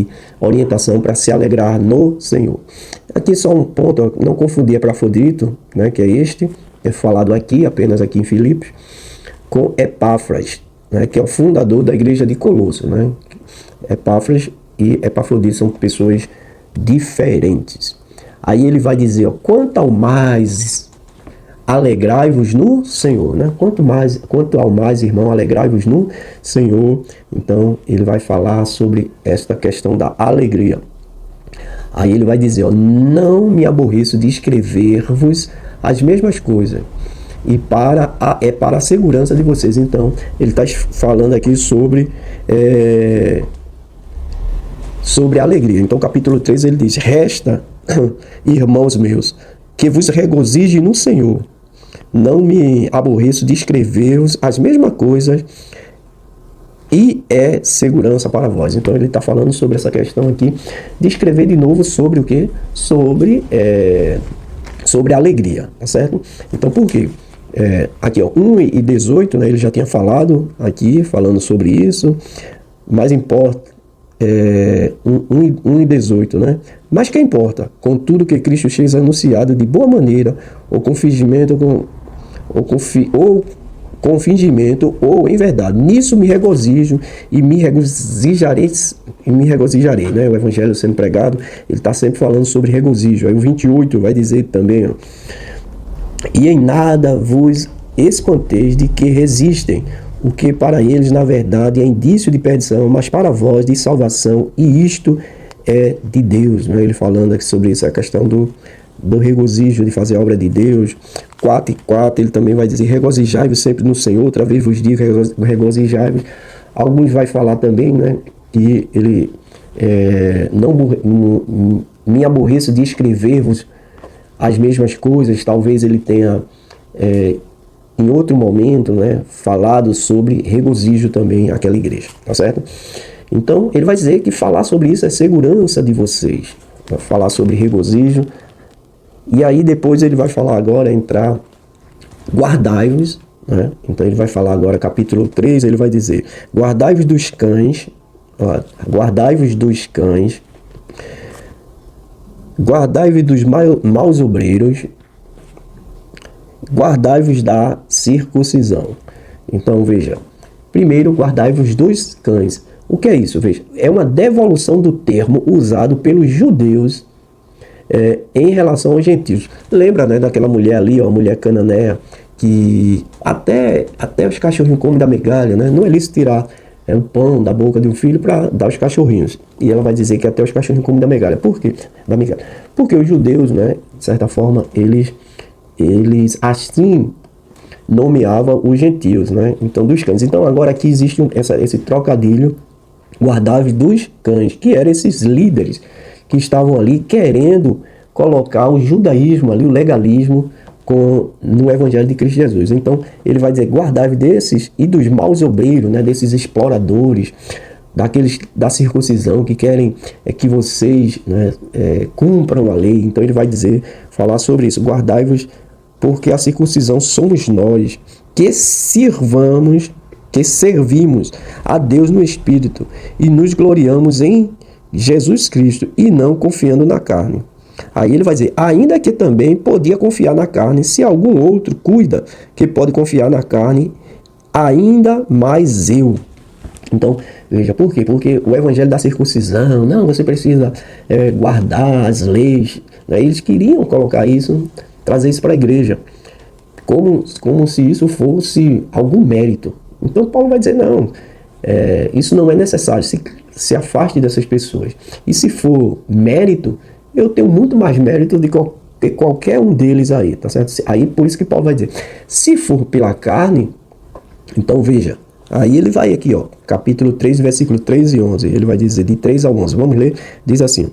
de orientação para se alegrar no Senhor. Aqui só um ponto, não confundir Epafrodito, né, que é este, é falado aqui, apenas aqui em Filipos, com Epáfras, né, que é o fundador da igreja de Colosso, né? Epáfras e Epafrodito são pessoas diferentes. Aí ele vai dizer, ó, quanto ao mais alegrai-vos no Senhor, né? Quanto ao mais, irmão, alegrai-vos no Senhor. Então ele vai falar sobre esta questão da alegria. Aí ele vai dizer, ó, não me aborreço de escrever-vos as mesmas coisas, e para a segurança de vocês. Então ele está falando aqui sobre a alegria. Então capítulo 3 ele diz, resta, irmãos meus, que vos regozije no Senhor. Não me aborreço de escrever-vos as mesmas coisas, e é segurança para vós. Então ele está falando sobre essa questão aqui de escrever de novo sobre o quê? Sobre a alegria, tá certo? Então por quê? Aqui, ó, 1:18, né, ele já tinha falado aqui, falando sobre isso, mas importa, 1:18, né? Mas que importa? Contudo que Cristo seja anunciado de boa maneira, ou com fingimento, ou com fingimento, ou em verdade. Nisso me regozijo e me regozijarei, né? O evangelho sendo pregado, ele está sempre falando sobre regozijo. Aí o 28 vai dizer também, ó, e em nada vos espanteis de que resistem, o que para eles na verdade é indício de perdição, mas para vós de salvação, e isto é de Deus, né? Ele falando aqui sobre isso, a questão do regozijo de fazer a obra de Deus. 4:4 ele também vai dizer, regozijai-vos sempre no Senhor, outra vez vos digo, regozijai-vos. Alguns vai falar também, né, que ele não me aborreço de escrever-vos as mesmas coisas. Talvez ele tenha em outro momento, né, falado sobre regozijo também àquela igreja, tá certo? Então ele vai dizer que falar sobre isso é segurança de vocês, vai falar sobre regozijo. E aí depois ele vai falar agora, entrar, guardai-vos, né? Então ele vai falar agora, capítulo 3, ele vai dizer, guardai-vos dos cães, guardai-vos dos cães, guardai-vos dos maus obreiros, guardai-vos da circuncisão. Então veja, primeiro guardai-vos dos cães. O que é isso? Veja, é uma devolução do termo usado pelos judeus em relação aos gentios. Lembra, né, daquela mulher ali, ó, a mulher cananeia, que até os cachorrinhos comem da migalha, né? Não é lícito tirar um pão da boca de um filho para dar aos cachorrinhos. E ela vai dizer que até os cachorrinhos comem da migalha. Por quê? Da migalha. Porque os judeus, né, de certa forma, eles assim nomeavam os gentios, né? Então, dos cães. Então, agora aqui existe esse trocadilho, guardai-vos dos cães, que eram esses líderes que estavam ali querendo colocar o judaísmo ali, o legalismo, no evangelho de Cristo Jesus. Então ele vai dizer, guardai-vos desses e dos maus obreiros, né, desses exploradores, daqueles da circuncisão que querem que vocês, né, cumpram a lei. Então ele vai dizer, falar sobre isso, guardai-vos, porque a circuncisão somos nós, que servimos a Deus no Espírito e nos gloriamos em Jesus Cristo e não confiando na carne. Aí ele vai dizer, ainda que também podia confiar na carne, se algum outro cuida que pode confiar na carne, ainda mais eu. Então, veja, por quê? Porque o evangelho da circuncisão, não, você precisa guardar as leis, né? Eles queriam colocar isso, trazer isso para a igreja, como se isso fosse algum mérito. Então Paulo vai dizer, não, isso não é necessário, se afaste dessas pessoas. E se for mérito, eu tenho muito mais mérito do que qualquer um deles aí, tá certo? Aí por isso que Paulo vai dizer, se for pela carne, então veja, aí ele vai aqui, ó, capítulo 3, versículo 3 e 11, ele vai dizer de 3 a 11, vamos ler, diz assim,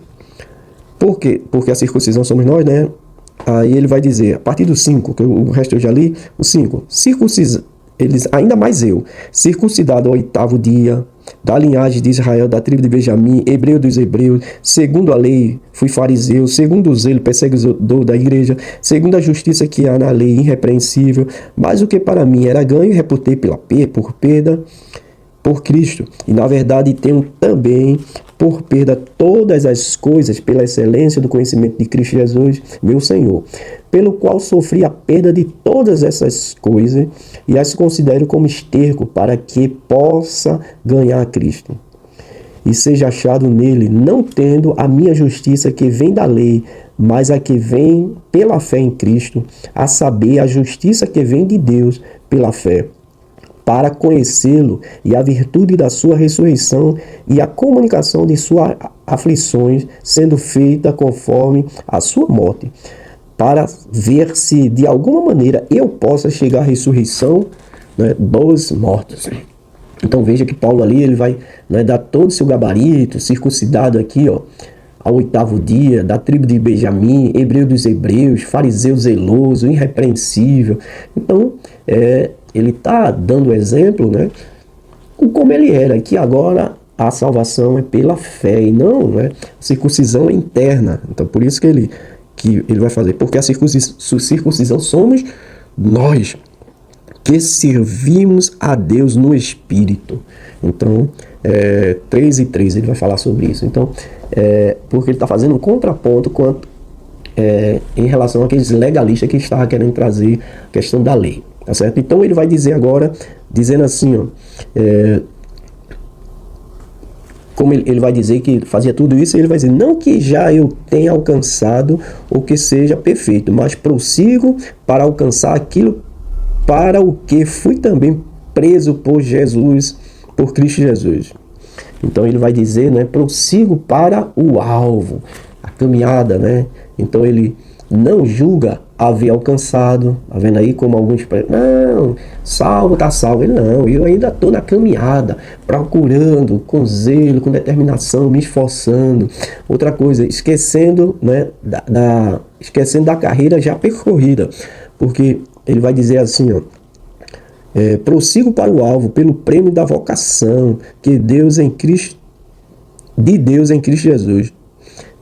porque a circuncisão somos nós, né? Aí ele vai dizer, a partir do 5, que o resto eu já li, o 5, circuncisão, eles, ainda mais eu, circuncidado ao 8º dia, da linhagem de Israel, da tribo de Benjamim, hebreu dos hebreus, segundo a lei fui fariseu, segundo o zelo perseguidor da igreja, segundo a justiça que há na lei irrepreensível, mas o que para mim era ganho reputei por perda, por Cristo, e na verdade tenho também por perda todas as coisas pela excelência do conhecimento de Cristo Jesus, meu Senhor, pelo qual sofri a perda de todas essas coisas e as considero como esterco para que possa ganhar a Cristo e seja achado nele, não tendo a minha justiça que vem da lei, mas a que vem pela fé em Cristo, a saber, a justiça que vem de Deus pela fé, para conhecê-lo e a virtude da sua ressurreição e a comunicação de suas aflições, sendo feita conforme a sua morte, para ver se de alguma maneira eu possa chegar à ressurreição, né, dos mortos. Então veja que Paulo ali ele vai, né, dar todo o seu gabarito, circuncidado aqui, ó, ao 8º dia, da tribo de Benjamim, hebreu dos hebreus, fariseu zeloso, irrepreensível. Então, ele está dando exemplo, né, como ele era, que agora a salvação é pela fé e não, né, a circuncisão é interna. Então, por isso que ele vai fazer, porque a circuncisão somos nós, que servimos a Deus no Espírito. Então, 3:3 ele vai falar sobre isso. Então, porque ele está fazendo um contraponto em relação àqueles legalistas que estavam querendo trazer a questão da lei. Tá certo? Então, ele vai dizer agora, dizendo assim, ó, como ele vai dizer que fazia tudo isso, ele vai dizer, não que já eu tenha alcançado ou que seja perfeito, mas prossigo para alcançar aquilo para o que fui também preso por Jesus, por Cristo Jesus. Então ele vai dizer, né, prossigo para o alvo, a caminhada, né? Então ele não julga haver alcançado, tá vendo aí como alguns, não, salvo, tá salvo. Ele não, eu ainda estou na caminhada, procurando com zelo, com determinação, me esforçando. Outra coisa, esquecendo, né, esquecendo da carreira já percorrida, porque ele vai dizer assim, ó, prossigo para o alvo, pelo prêmio da vocação que Deus em Cristo, de Deus em Cristo Jesus.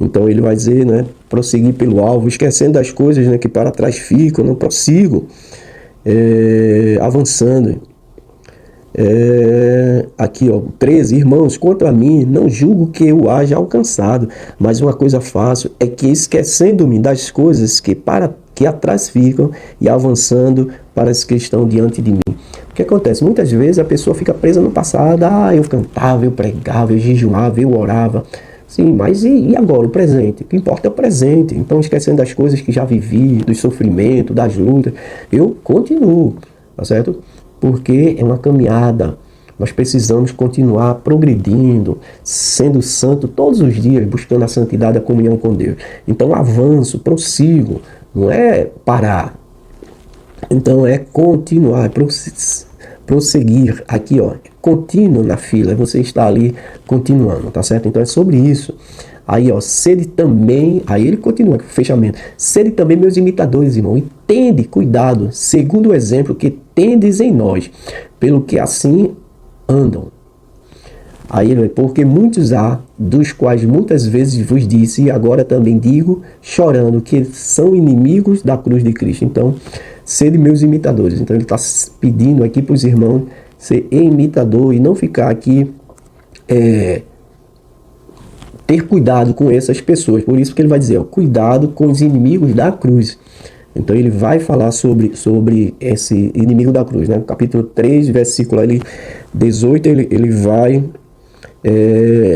Então ele vai dizer, né, prosseguir pelo alvo, esquecendo das coisas, né, que para trás ficam, não prossigo, avançando. Aqui, ó, 13, irmãos, quanto a mim, não julgo que eu haja alcançado, mas uma coisa faço, é que esquecendo-me das coisas que atrás ficam e avançando para as que estão diante de mim. O que acontece? Muitas vezes a pessoa fica presa no passado, eu cantava, eu pregava, eu jejuava, eu orava. Sim, mas e agora o presente? O que importa é o presente. Então, esquecendo das coisas que já vivi, do sofrimento, das lutas, eu continuo, tá certo? Porque é uma caminhada. Nós precisamos continuar progredindo, sendo santo todos os dias, buscando a santidade, a comunhão com Deus. Então, avanço, prossigo, não é parar. Então, é continuar, prosseguir. Aqui, ó, contínuo na fila, você está ali continuando, tá certo? Então, é sobre isso. Aí, ó, sede também, aí ele continua, fechamento. Sede também meus imitadores, irmão, e tende cuidado, segundo o exemplo que tendes em nós, pelo que assim andam. Aí ele vai, porque muitos há, dos quais muitas vezes vos disse, e agora também digo, chorando, que são inimigos da cruz de Cristo. Então, sede meus imitadores. Então, ele está pedindo aqui para os irmãos ser imitador e não ficar aqui, ter cuidado com essas pessoas. Por isso que ele vai dizer, ó, cuidado com os inimigos da cruz. Então ele vai falar sobre esse inimigo da cruz, né? No capítulo 3, versículo 18, ele vai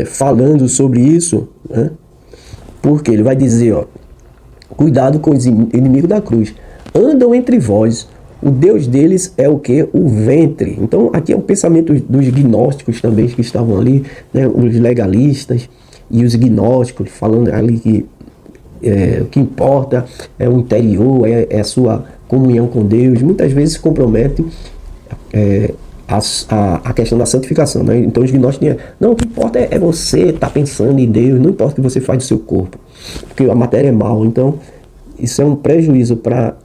falando sobre isso, né? Porque ele vai dizer, ó, cuidado com os inimigos da cruz. Andam entre vós, o Deus deles é o que? O ventre. Então aqui é um pensamento dos gnósticos também que estavam ali, né? Os legalistas e os gnósticos falando ali que o que importa é o interior, é a sua comunhão com Deus. Muitas vezes se compromete a questão da santificação, né? Então os gnósticos tinham, não, o que importa é você estar pensando em Deus, não importa o que você faz do seu corpo, porque a matéria é mal. Então isso é um prejuízo para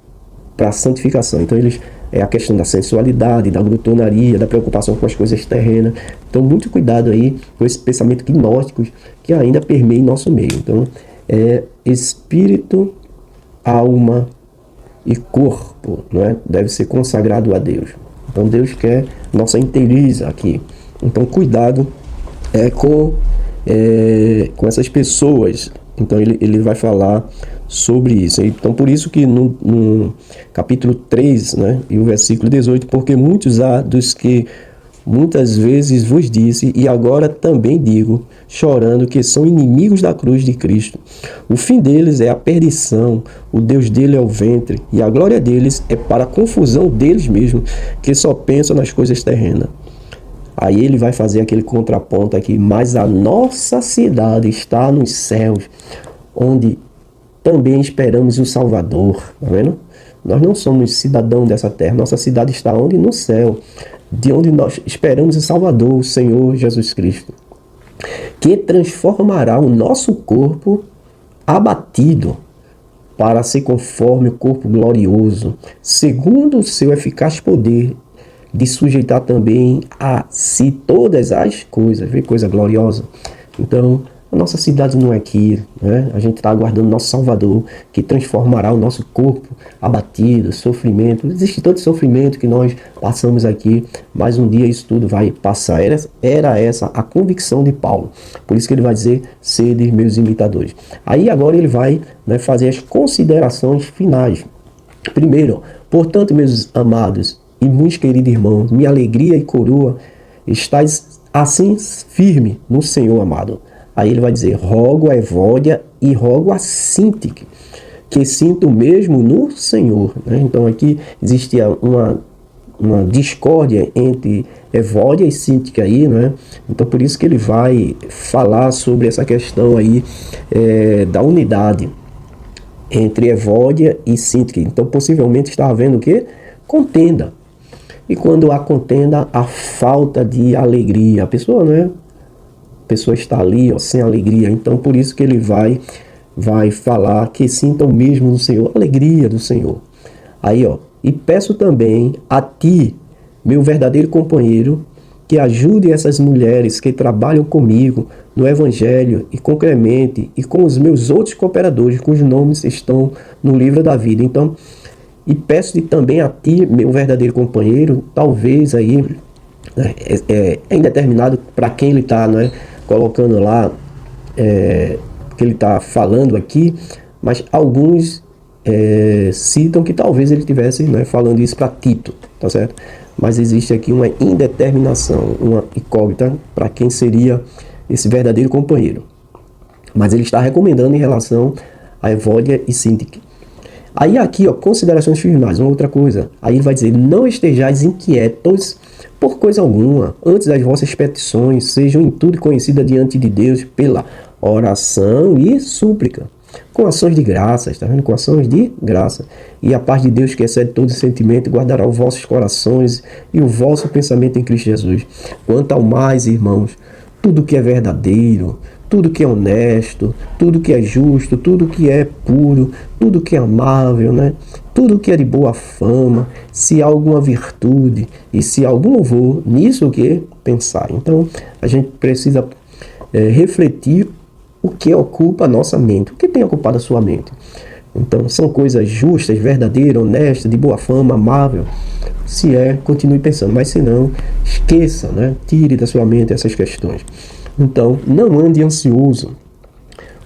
a santificação. Então eles a questão da sensualidade, da glutonaria, da preocupação com as coisas terrenas. Então muito cuidado aí com esse pensamento gnóstico que ainda permeia em nosso meio. Então espírito, alma e corpo, não é? Deve ser consagrado a Deus. Então Deus quer nossa inteiriza aqui, Então, cuidado com essas pessoas. Então, ele vai falar sobre isso. Então, por isso que no capítulo 3, né, e o versículo 18, porque muitos há dos que muitas vezes vos disse, e agora também digo, chorando, que são inimigos da cruz de Cristo. O fim deles é a perdição, o Deus dele é o ventre, e a glória deles é para a confusão deles mesmos, que só pensam nas coisas terrenas. Aí ele vai fazer aquele contraponto aqui, mas a nossa cidade está nos céus, onde também esperamos o Salvador, tá vendo? Nós não somos cidadãos dessa terra, nossa cidade está onde? No céu, de onde nós esperamos o Salvador, o Senhor Jesus Cristo, que transformará o nosso corpo abatido para ser conforme o corpo glorioso, segundo o seu eficaz poder, de sujeitar também a si todas as coisas. Vê coisa gloriosa. Então, a nossa cidade não é aqui, né? A gente está aguardando nosso Salvador, que transformará o nosso corpo abatido, sofrimento. Existe tanto sofrimento que nós passamos aqui, mas um dia isso tudo vai passar. Era essa a convicção de Paulo. Por isso que ele vai dizer, sede meus imitadores. Aí agora ele vai, né, fazer as considerações finais. Primeiro, portanto, meus amados e muitos queridos irmãos, minha alegria e coroa, estáis assim firme no Senhor, amado. Aí ele vai dizer, rogo a Evódia e rogo a Síntique, que sinto mesmo no Senhor. Né? Então aqui existia uma discórdia entre Evódia e Síntique aí, né? Então por isso que ele vai falar sobre essa questão aí da unidade entre Evódia e Síntique. Então possivelmente está havendo o quê? Contenda. E quando há contenda, há falta de alegria. A pessoa, né? A pessoa está ali, ó, sem alegria. Então, por isso que ele vai falar que sintam mesmo no Senhor, a alegria do Senhor. Aí, ó, e peço também a ti, meu verdadeiro companheiro, que ajude essas mulheres que trabalham comigo no Evangelho e com Clemente e com os meus outros cooperadores, cujos nomes estão no livro da vida. Então, e peço também a ti, meu verdadeiro companheiro, talvez aí, é indeterminado para quem ele está, né, colocando lá, que ele está falando aqui, mas alguns citam que talvez ele estivesse, né, falando isso para Tito, tá certo? Mas existe aqui uma indeterminação, uma incógnita para quem seria esse verdadeiro companheiro. Mas ele está recomendando em relação a Evódia e Síntique. Aí aqui, ó, considerações finais, uma outra coisa. Aí ele vai dizer, não estejais inquietos por coisa alguma, antes as vossas petições sejam em tudo conhecidas diante de Deus pela oração e súplica, com ações de graças, tá vendo? Com ações de graça. E a paz de Deus, que excede todo sentimento, guardará os vossos corações e o vosso pensamento em Cristo Jesus. Quanto ao mais, irmãos, tudo que é verdadeiro, tudo que é honesto, tudo que é justo, tudo que é puro, tudo que é amável, né? Tudo que é de boa fama, se há alguma virtude e se há algum louvor, nisso o que pensar. Então, a gente precisa refletir o que ocupa a nossa mente, o que tem ocupado a sua mente. Então, são coisas justas, verdadeiras, honestas, de boa fama, amável. Se continue pensando, mas se não, esqueça, né? Tire da sua mente essas questões. Então, não ande ansioso.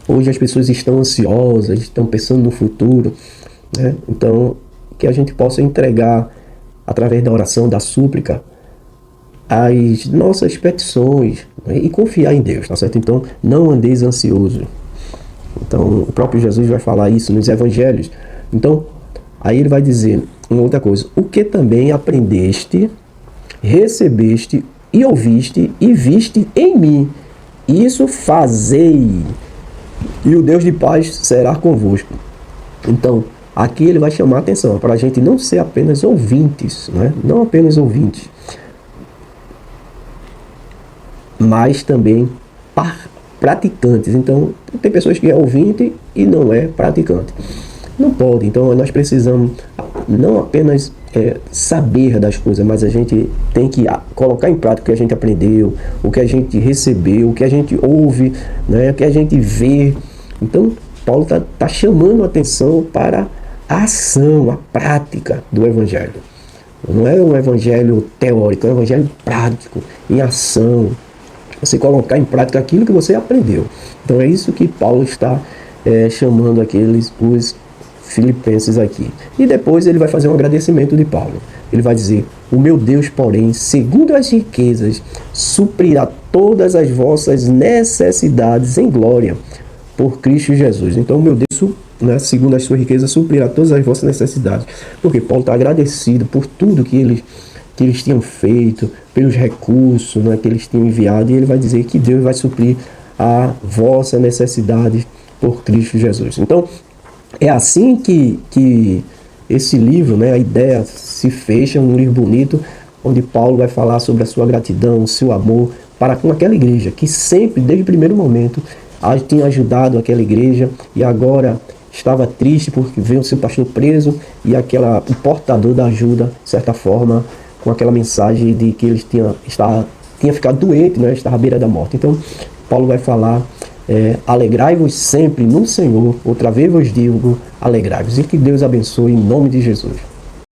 Hoje as pessoas estão ansiosas, estão pensando no futuro, né? Então, que a gente possa entregar, através da oração, da súplica, as nossas petições, né? E confiar em Deus, tá certo? Então, não andeis ansioso. Então, o próprio Jesus vai falar isso nos evangelhos. Então, aí ele vai dizer uma outra coisa. O que também aprendeste, recebeste e ouviste e viste em mim, isso fazei, e o Deus de paz será convosco. Então, aqui ele vai chamar a atenção para a gente não ser apenas ouvintes, né? Não apenas ouvintes, mas também praticantes. Então, tem pessoas que é ouvinte e não é praticante. Não pode. Então, nós precisamos não apenas saber das coisas, mas a gente tem que colocar em prática o que a gente aprendeu, o que a gente recebeu, o que a gente ouve, né, o que a gente vê. Então, Paulo está chamando a atenção para a ação, a prática do Evangelho. Não é um evangelho teórico, é um evangelho prático, em ação. Você colocar em prática aquilo que você aprendeu. Então é isso que Paulo está chamando os filipenses aqui. E depois ele vai fazer um agradecimento de Paulo. Ele vai dizer: o meu Deus, porém, segundo as riquezas, suprirá todas as vossas necessidades em glória por Cristo Jesus. Então o meu Deus, né, segundo as suas riquezas, suprirá todas as vossas necessidades. Porque Paulo está agradecido por tudo que eles tinham feito, pelos recursos, né, que eles tinham enviado, e ele vai dizer que Deus vai suprir a vossa necessidade por Cristo Jesus. Então, é assim que esse livro, né, a ideia se fecha, um livro bonito, onde Paulo vai falar sobre a sua gratidão, o seu amor para com aquela igreja, que sempre, desde o primeiro momento, tinha ajudado aquela igreja, e agora estava triste porque veio o seu pastor preso, e o portador da ajuda, de certa forma, com aquela mensagem de que ele tinha ficado doente, né, estava à beira da morte. Então, Paulo vai falar: alegrai-vos sempre no Senhor, outra vez vos digo, alegrai-vos. E que Deus abençoe em nome de Jesus.